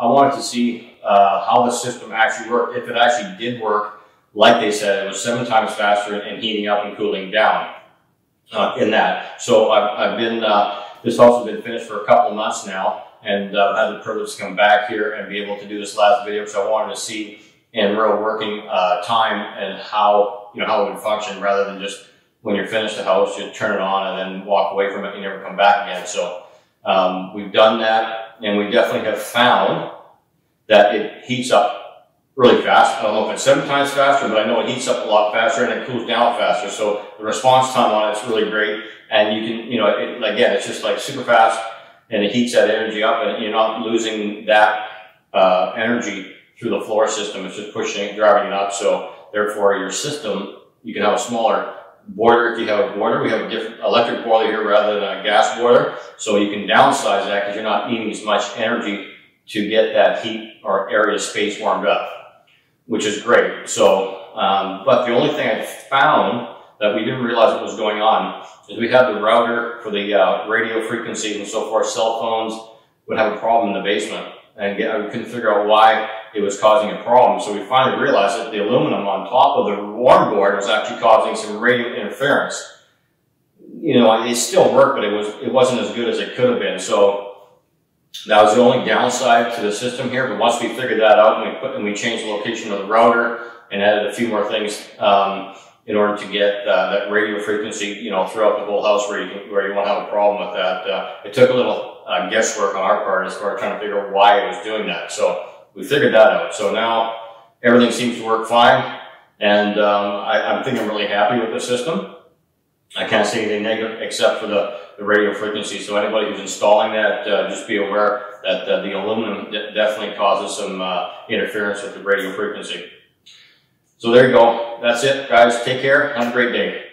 I wanted to see how the system actually worked. If it actually did work, like they said, it was 7 times faster in heating up and cooling down in that. So I've been, this house has been finished for a couple of months now, and I've had the privilege to come back here and be able to do this last video. So I wanted to see in real working time and how, how it would function, rather than just when you're finished the house, you turn it on and then walk away from it and you never come back again. So we've done that, and we definitely have found that it heats up really fast. I don't know if it's 7 times faster, but I know it heats up a lot faster and it cools down faster. So the response time on it's really great. And you can, again, it's just like super fast, and it heats that energy up, and you're not losing that energy through the floor system. It's just pushing it, driving it up. So therefore your system, you can have a smaller boiler if you have a boiler. We have a different electric boiler here rather than a gas boiler. So you can downsize that because you're not needing as much energy to get that heat or area space warmed up, which is great. So, but the only thing I found that we didn't realize what was going on is we had the router for the radio frequencies and so forth. Cell phones would have a problem in the basement, and we couldn't figure out why it was causing a problem. So we finally realized that the aluminum on top of the Warmboard was actually causing some radio interference. It still worked, but it wasn't as good as it could have been. So that was the only downside to the system here. But once we figured that out, and we changed the location of the router and added a few more things in order to get that radio frequency, throughout the whole house where you won't have a problem with that. It took a little guesswork on our part as far as trying to figure out why it was doing that. So we figured that out. So now everything seems to work fine, and I think I'm really happy with the system. I can't say anything negative except for the radio frequency. So anybody who's installing that, just be aware that the aluminum definitely causes some interference with the radio frequency. So there you go. That's it, guys. Take care. Have a great day.